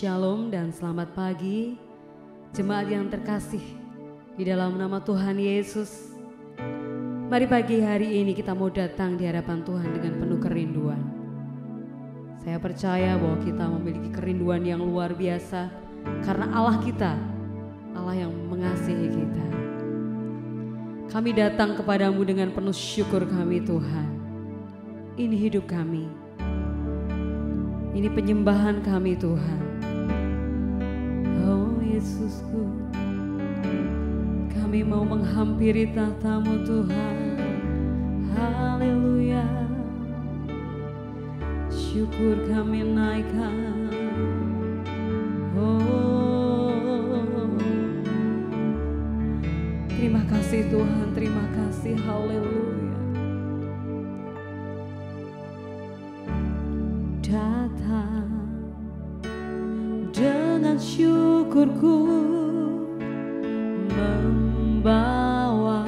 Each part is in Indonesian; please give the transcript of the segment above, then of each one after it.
Shalom dan selamat pagi jemaat yang terkasih di dalam nama Tuhan Yesus. Mari pagi hari ini kita mau datang di hadapan Tuhan dengan penuh kerinduan. Saya percaya bahwa kita memiliki kerinduan yang luar biasa karena Allah kita, Allah yang mengasihi kita. Kami datang kepadamu dengan penuh syukur kami Tuhan. Ini hidup kami, ini penyembahan kami Tuhan. Oh Yesusku, kami mau menghampiri tahta-Mu Tuhan. Haleluya, syukur kami naikkan. Oh, terima kasih Tuhan, terima kasih. Haleluya. Datang dengan syukurku, membawa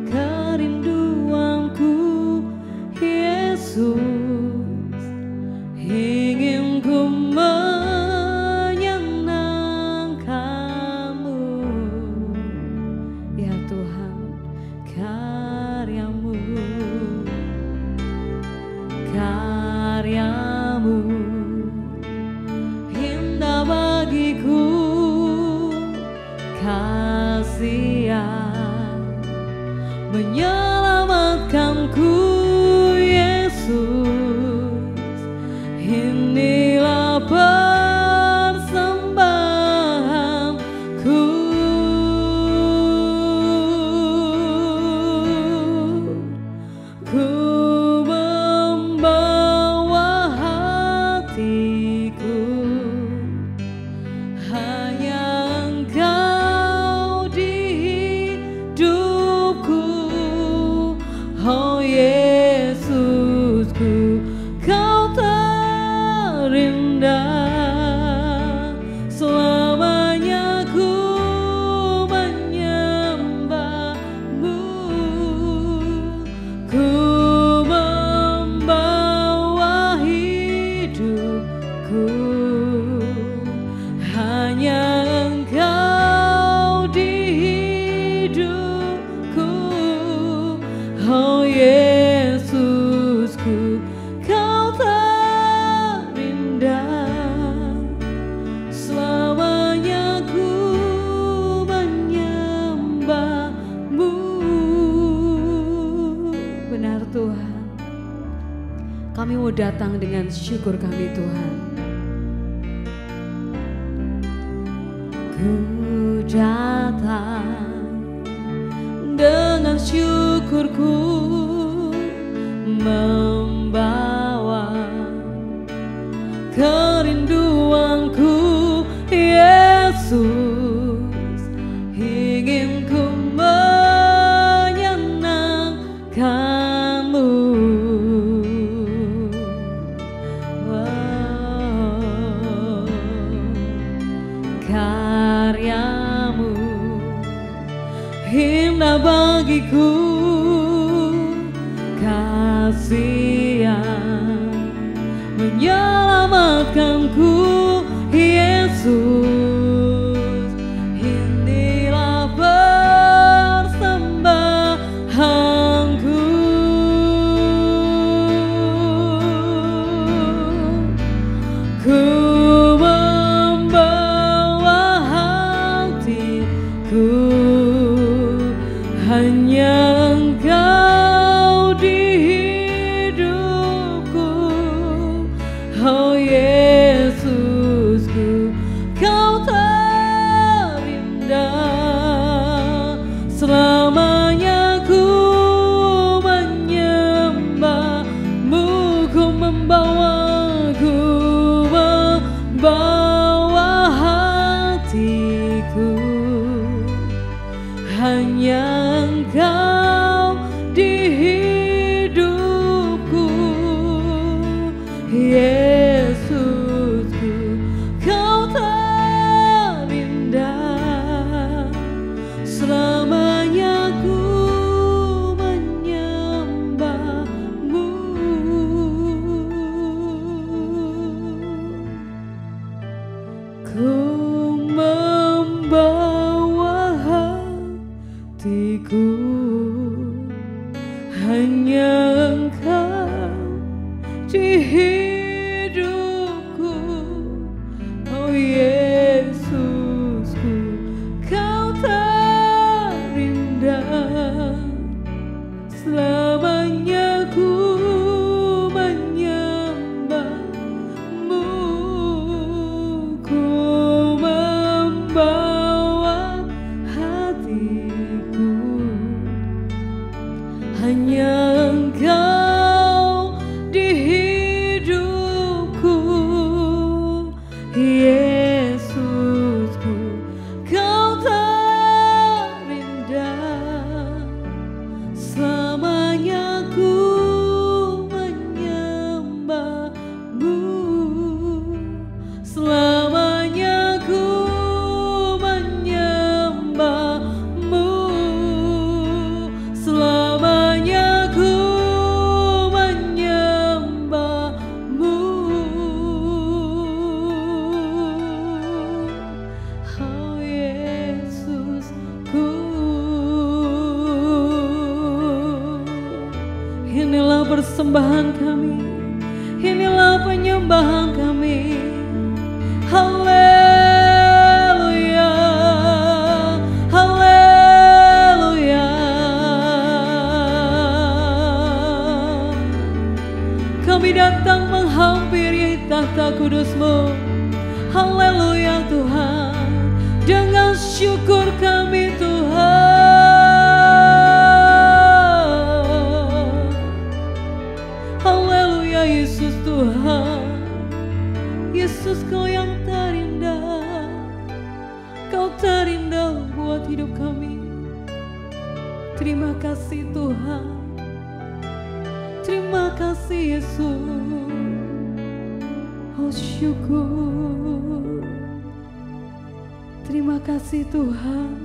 kerinduanku. Yesus, ingin ku menyenangkan-Mu. Ya Tuhan, karya-Mu, karya-Mu indah bagiku, kasihan menyelamatkanku. Yesus, inilah persembahanku. Ku membawa hatiku, hanya Engkau di hidupku. Oh Yesusku, Kau terindah. Selamanya ku menyembah-Mu. Ku membawa hidupku, hanya Engkau di hidupku. Oh Yesusku, Kau terindah. Selamanya ku menyembah-Mu. Benar Tuhan, kami mau datang dengan syukur kami Tuhan. Ku datang dengan syukurku, membawa kerinduanku. Yesus, ingin ku menyenangkan-Mu. Oh, karya-Mu indah bagiku, kasihan menyelamatkanku. Yesus, inilah persembahanku. Ku membawa hatiku, hanya Engkau di hidupku. Oh Yesusku, Kau terindah. Selamanya ku menyembah-Mu. Ku membawa hatiku, hanya Engkau di hidupku. Yesusku, Kau terindah. Selamanya ku menyembah-Mu. Ku membawa hatiku, hanya Engkau di hidupku. Oh Yesusku, Kau terindah. Selamanya ku menyembahmu. Ku membawa hatiku, hanya Engkau di hidupku. Yesusku, Kau terindah. Selamanya ku menyembahmu. Selamanya ku menyembahmu. Selamanya ku menyembahmu. Oh Yesusku, inilah persembahan kami, inilah penyembahan kami. Haleluya, haleluya. Kami datang menghampiri tahta kudus-Mu. Haleluya Tuhan, dengan syukur kami Tuhan. Haleluya Yesus Tuhan. Yesus, Kau yang terindah. Kau terindah buat hidup kami. Terima kasih Tuhan. Terima kasih Yesus. Oh syukur. Terima kasih Tuhan.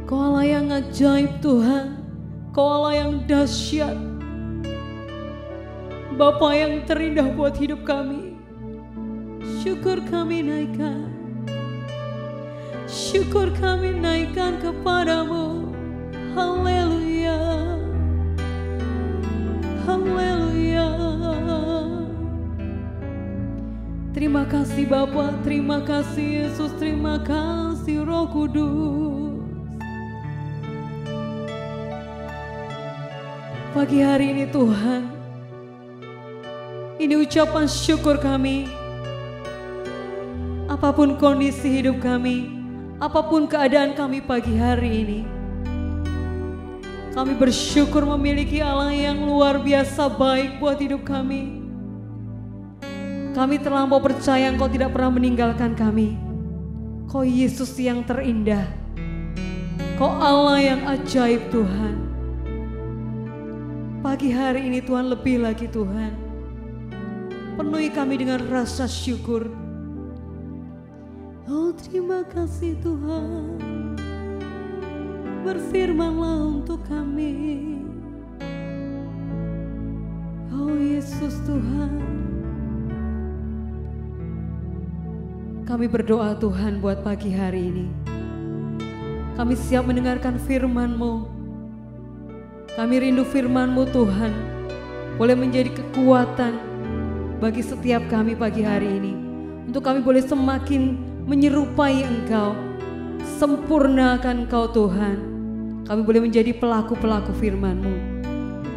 Kau Allah yang ajaib Tuhan. Kau Allah yang dahsyat. Bapa yang terindah buat hidup kami. Syukur kami naikkan. Syukur kami naikkan kepadamu. Haleluya. Haleluya. Terima kasih Bapa, terima kasih Yesus, terima kasih Roh Kudus. Pagi hari ini Tuhan, ini ucapan syukur kami. Apapun kondisi hidup kami, apapun keadaan kami pagi hari ini, kami bersyukur memiliki Allah yang luar biasa baik buat hidup kami. Kami terlampau percaya Engkau tidak pernah meninggalkan kami. Kau Yesus yang terindah. Kau Allah yang ajaib Tuhan. Pagi hari ini Tuhan, lebih lagi Tuhan, penuhi kami dengan rasa syukur. Oh terima kasih Tuhan. Berfirmanlah untuk kami. Oh Yesus Tuhan. Kami berdoa Tuhan buat pagi hari ini. Kami siap mendengarkan firman-Mu. Kami rindu firman-Mu Tuhan, boleh menjadi kekuatan bagi setiap kami pagi hari ini. Untuk kami boleh semakin menyerupai Engkau, sempurnakan Engkau Tuhan. Kami boleh menjadi pelaku-pelaku firman-Mu.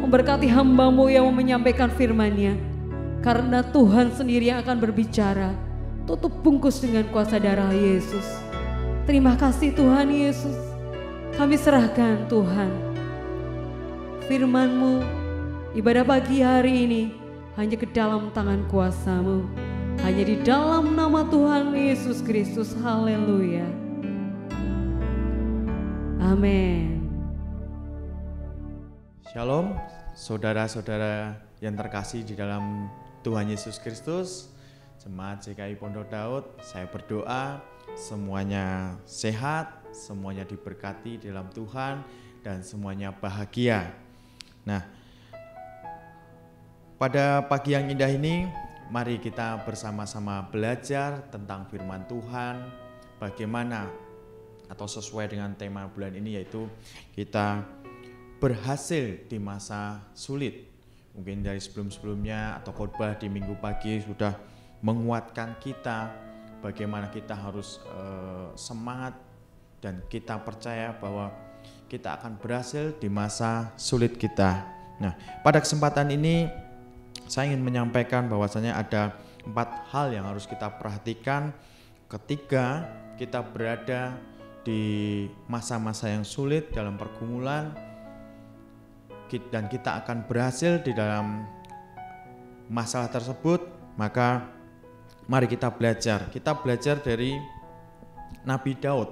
Memberkati hamba-Mu yang mau menyampaikan firman-Nya. Karena Tuhan sendiri yang akan berbicara. Tutup bungkus dengan kuasa darah Yesus. Terima kasih Tuhan Yesus. Kami serahkan Tuhan firman-Mu, ibadah pagi hari ini hanya ke dalam tangan kuasa-Mu. Hanya di dalam nama Tuhan Yesus Kristus. Haleluya. Amin. Shalom, saudara-saudara yang terkasih di dalam Tuhan Yesus Kristus. Jemaat GKI Pondok Daud, saya berdoa semuanya sehat, semuanya diberkati dalam Tuhan, dan semuanya bahagia. Nah, pada pagi yang indah ini, mari kita bersama-sama belajar tentang firman Tuhan, bagaimana atau sesuai dengan tema bulan ini, yaitu kita berhasil di masa sulit. Mungkin dari sebelum-sebelumnya atau khotbah di minggu pagi sudah menguatkan kita bagaimana kita harus semangat dan kita percaya bahwa kita akan berhasil di masa sulit kita. Nah, pada kesempatan ini saya ingin menyampaikan bahwasanya ada 4 hal yang harus kita perhatikan ketika kita berada di masa-masa yang sulit dalam pergumulan, dan kita akan berhasil di dalam masalah tersebut. Maka mari kita belajar dari Nabi Daud,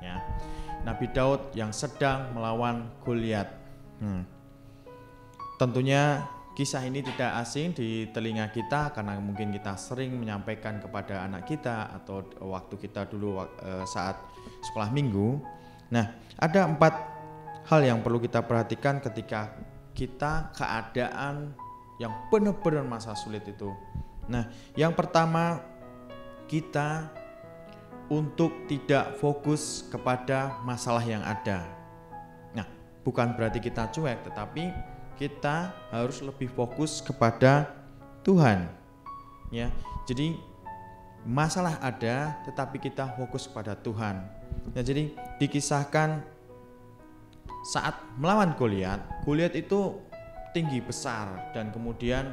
ya. Nabi Daud yang sedang melawan Goliat. Tentunya kisah ini tidak asing di telinga kita karena mungkin kita sering menyampaikan kepada anak kita atau waktu kita dulu saat sekolah minggu. Nah, ada 4 hal yang perlu kita perhatikan ketika kita keadaan yang benar-benar masa sulit itu. Nah, yang pertama, kita untuk tidak fokus kepada masalah yang ada. Nah, bukan berarti kita cuek, tetapi kita harus lebih fokus kepada Tuhan. Ya, jadi masalah ada, tetapi kita fokus kepada Tuhan. Nah, jadi dikisahkan saat melawan Goliat itu tinggi besar dan kemudian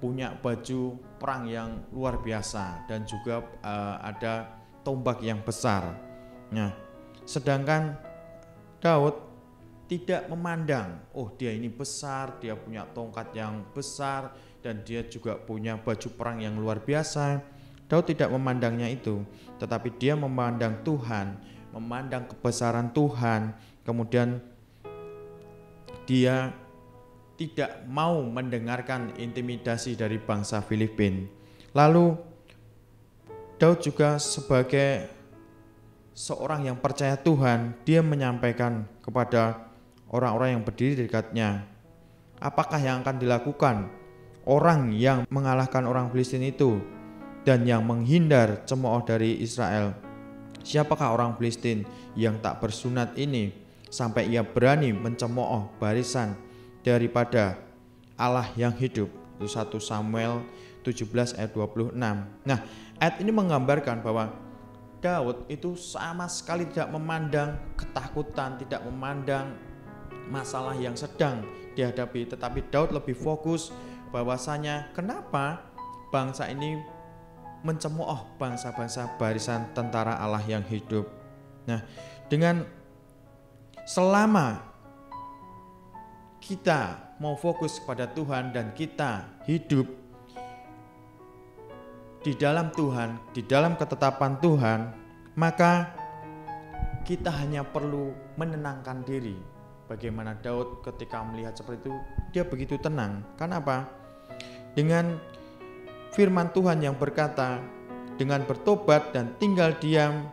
punya baju perang yang luar biasa dan juga ada tombak yang besar. Nah, sedangkan Daud tidak memandang, oh dia ini besar, dia punya tongkat yang besar dan dia juga punya baju perang yang luar biasa. Daud tidak memandangnya itu, tetapi dia memandang Tuhan, memandang kebesaran Tuhan. Kemudian dia tidak mau mendengarkan intimidasi dari bangsa Filipin. Lalu Daud juga sebagai seorang yang percaya Tuhan, dia menyampaikan kepada orang-orang yang berdiri di dekatnya, apakah yang akan dilakukan orang yang mengalahkan orang Filistin itu dan yang menghindar cemooh dari Israel? Siapakah orang Filistin yang tak bersunat ini sampai ia berani mencemooh barisan daripada Allah yang hidup? Itu 1 Samuel 17 ayat 26. Nah, ayat ini menggambarkan bahwa Daud itu sama sekali tidak memandang ketakutan, tidak memandang masalah yang sedang dihadapi, tetapi Daud lebih fokus bahwasanya kenapa bangsa ini mencemooh bangsa-bangsa barisan tentara Allah yang hidup. Nah, dengan selama kita mau fokus kepada Tuhan dan kita hidup di dalam Tuhan, di dalam ketetapan Tuhan, maka kita hanya perlu menenangkan diri. Bagaimana Daud ketika melihat seperti itu, dia begitu tenang. Karena apa? Dengan firman Tuhan yang berkata, dengan bertobat dan tinggal diam,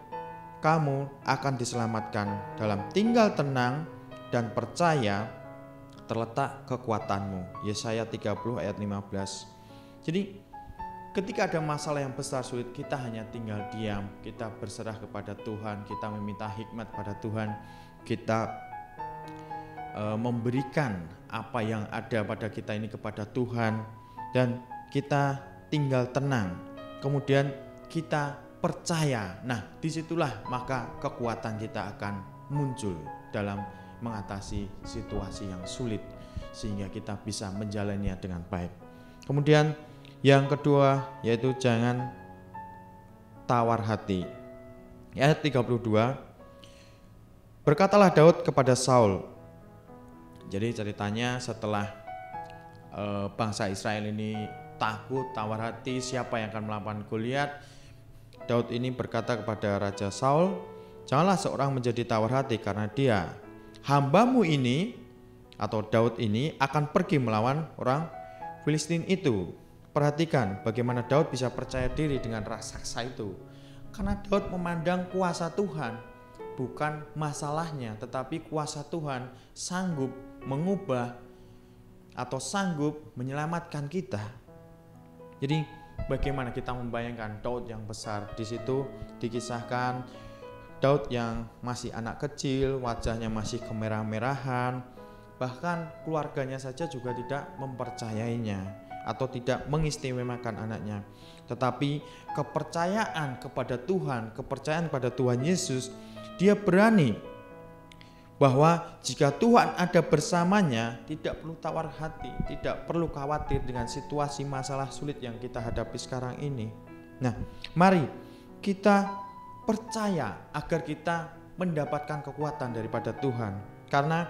kamu akan diselamatkan. Dalam tinggal tenang dan percaya terletak kekuatanmu. Yesaya 30 ayat 15. Jadi ketika ada masalah yang besar sulit, kita hanya tinggal diam, kita berserah kepada Tuhan, kita meminta hikmat pada Tuhan, kita memberikan apa yang ada pada kita ini kepada Tuhan, dan kita tinggal tenang. Kemudian kita percaya. Nah, disitulah maka kekuatan kita akan muncul dalam mengatasi situasi yang sulit, sehingga kita bisa menjalaninya dengan baik. Kemudian yang kedua yaitu jangan tawar hati. Ayat 32, berkatalah Daud kepada Saul. Jadi ceritanya setelah bangsa Israel ini takut, tawar hati, siapa yang akan melawan Goliat, Daud ini berkata kepada Raja Saul, janganlah seorang menjadi tawar hati karena dia, hambamu ini atau Daud ini akan pergi melawan orang Filistin itu. Perhatikan bagaimana Daud bisa percaya diri dengan raksasa itu. Karena Daud memandang kuasa Tuhan, bukan masalahnya, tetapi kuasa Tuhan sanggup mengubah atau sanggup menyelamatkan kita. Jadi bagaimana kita membayangkan Daud yang besar? Di situ dikisahkan Daud yang masih anak kecil, wajahnya masih kemerah-merahan, bahkan keluarganya saja juga tidak mempercayainya atau tidak mengistimewakan anaknya. Tetapi kepercayaan kepada Tuhan, kepercayaan pada Tuhan Yesus, dia berani bahwa jika Tuhan ada bersamanya, tidak perlu tawar hati, tidak perlu khawatir dengan situasi masalah sulit yang kita hadapi sekarang ini. Nah, mari kita percaya agar kita mendapatkan kekuatan daripada Tuhan. Karena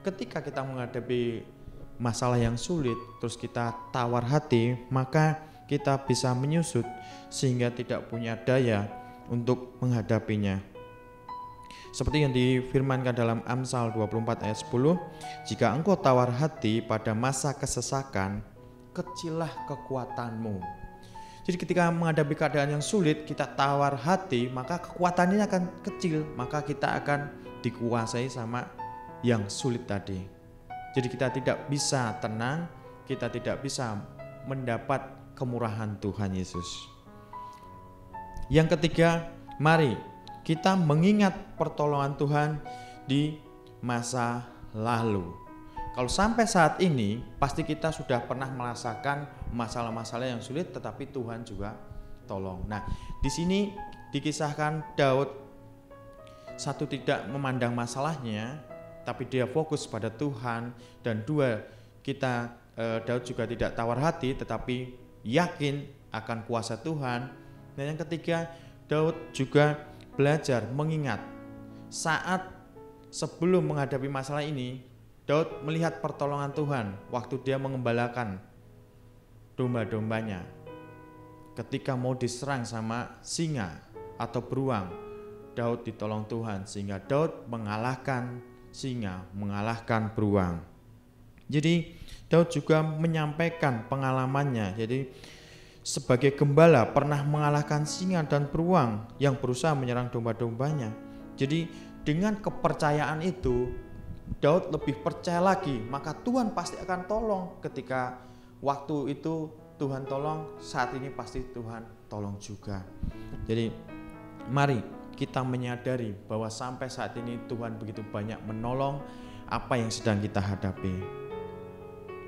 ketika kita menghadapi masalah yang sulit, terus kita tawar hati, maka kita bisa menyusut sehingga tidak punya daya untuk menghadapinya. Seperti yang difirmankan dalam Amsal 24 ayat 10, jika engkau tawar hati pada masa kesesakan, kecillah kekuatanmu. Jadi ketika menghadapi keadaan yang sulit, kita tawar hati, maka kekuatan ini akan kecil, maka kita akan dikuasai sama yang sulit tadi. Jadi kita tidak bisa tenang, kita tidak bisa mendapat kemurahan Tuhan Yesus. Yang ketiga, mari kita mengingat pertolongan Tuhan di masa lalu. Kalau sampai saat ini, pasti kita sudah pernah merasakan masalah-masalah yang sulit, tetapi Tuhan juga tolong. Nah, di sini dikisahkan Daud, satu, tidak memandang masalahnya, tapi dia fokus pada Tuhan, dan dua, Daud juga tidak tawar hati, tetapi yakin akan kuasa Tuhan. Dan yang ketiga, Daud juga belajar mengingat saat sebelum menghadapi masalah ini, Daud melihat pertolongan Tuhan waktu dia mengembalakan domba-dombanya. Ketika mau diserang sama singa atau beruang, Daud ditolong Tuhan sehingga Daud mengalahkan singa, mengalahkan beruang. Jadi Daud juga menyampaikan pengalamannya. Jadi sebagai gembala pernah mengalahkan singa dan beruang yang berusaha menyerang domba-dombanya. Jadi dengan kepercayaan itu, Daud lebih percaya lagi, maka Tuhan pasti akan tolong. Ketika waktu itu Tuhan tolong, saat ini pasti Tuhan tolong juga. Jadi mari kita menyadari bahwa sampai saat ini Tuhan begitu banyak menolong apa yang sedang kita hadapi.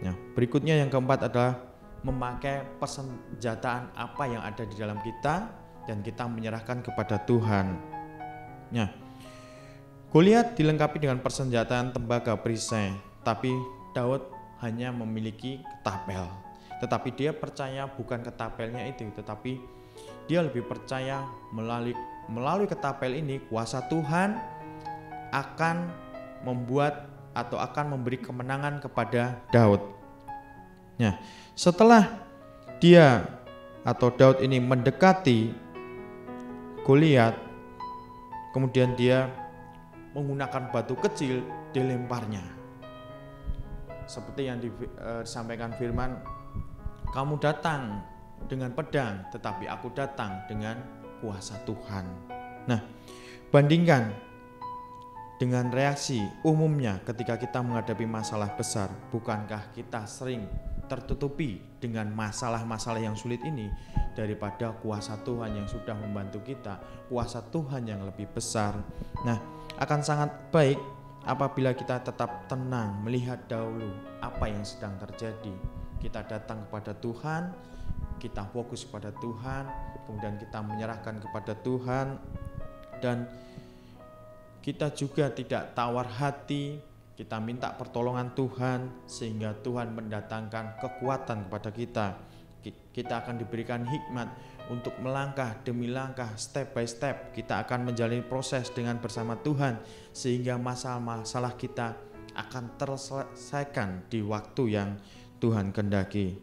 Ya, berikutnya yang keempat adalah memakai persenjataan apa yang ada di dalam kita dan kita menyerahkan kepada Tuhan. Ya, Goliat dilengkapi dengan persenjataan tembaga perisai, tapi Daud hanya memiliki ketapel. Tetapi dia percaya bukan ketapelnya itu, tetapi dia lebih percaya melalui ketapel ini kuasa Tuhan akan membuat atau akan memberi kemenangan kepada Daud. Nah, setelah dia atau Daud ini mendekati Goliat, kemudian dia menggunakan batu kecil dilemparnya. Seperti yang disampaikan firman, kamu datang dengan pedang, tetapi aku datang dengan kuasa Tuhan. Nah, bandingkan dengan reaksi umumnya ketika kita menghadapi masalah besar, bukankah kita sering tertutupi dengan masalah-masalah yang sulit ini daripada kuasa Tuhan yang sudah membantu kita, kuasa Tuhan yang lebih besar. Nah, akan sangat baik apabila kita tetap tenang melihat dahulu apa yang sedang terjadi. Kita datang kepada Tuhan, kita fokus kepada Tuhan, kemudian kita menyerahkan kepada Tuhan, dan kita juga tidak tawar hati, kita minta pertolongan Tuhan sehingga Tuhan mendatangkan kekuatan kepada kita. Kita akan diberikan hikmat untuk melangkah demi langkah, step by step. Kita akan menjalani proses dengan bersama Tuhan sehingga masalah-masalah kita akan terselesaikan di waktu yang Tuhan kehendaki.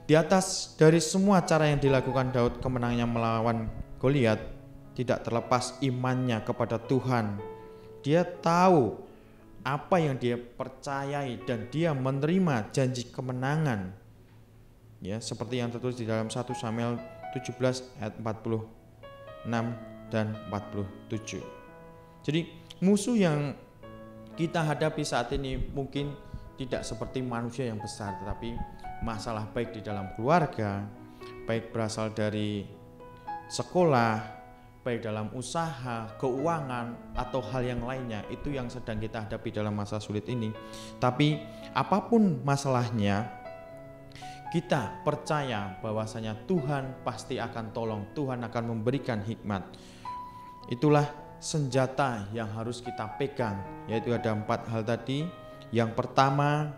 Di atas dari semua cara yang dilakukan Daud kemenangannya melawan Goliat, tidak terlepas imannya kepada Tuhan. Dia tahu apa yang dia percayai dan dia menerima janji kemenangan. Ya, seperti yang tertulis di dalam 1 Samuel 17 ayat 46 dan 47. Jadi musuh yang kita hadapi saat ini mungkin tidak seperti manusia yang besar, tetapi masalah baik di dalam keluarga, baik berasal dari sekolah, baik dalam usaha, keuangan, atau hal yang lainnya, itu yang sedang kita hadapi dalam masa sulit ini. Tapi apapun masalahnya, kita percaya bahwasanya Tuhan pasti akan tolong, Tuhan akan memberikan hikmat. Itulah senjata yang harus kita pegang, yaitu ada 4 hal tadi. Yang pertama,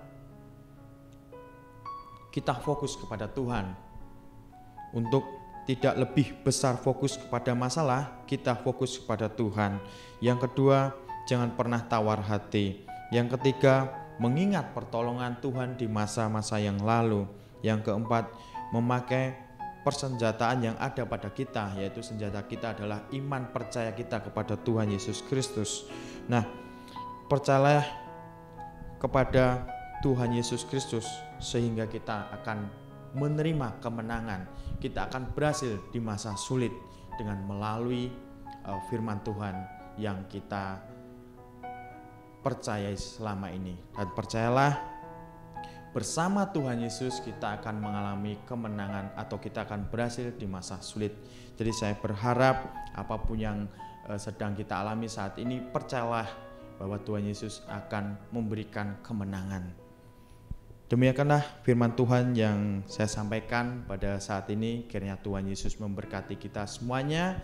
kita fokus kepada Tuhan. Untuk tidak lebih besar fokus kepada masalah, kita fokus kepada Tuhan. Yang kedua, jangan pernah tawar hati. Yang ketiga, mengingat pertolongan Tuhan di masa-masa yang lalu. Yang keempat, memakai persenjataan yang ada pada kita, yaitu senjata kita adalah iman percaya kita kepada Tuhan Yesus Kristus. Nah, percayalah kepada Tuhan Yesus Kristus sehingga kita akan menerima kemenangan. Kita akan berhasil di masa sulit dengan melalui firman Tuhan yang kita percayai selama ini. Dan percayalah, bersama Tuhan Yesus kita akan mengalami kemenangan atau kita akan berhasil di masa sulit. Jadi saya berharap apapun yang sedang kita alami saat ini, percayalah bahwa Tuhan Yesus akan memberikan kemenangan. Demikianlah firman Tuhan yang saya sampaikan pada saat ini. Kiranya Tuhan Yesus memberkati kita semuanya.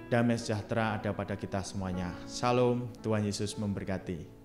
Damai sejahtera ada pada kita semuanya. Shalom, Tuhan Yesus memberkati.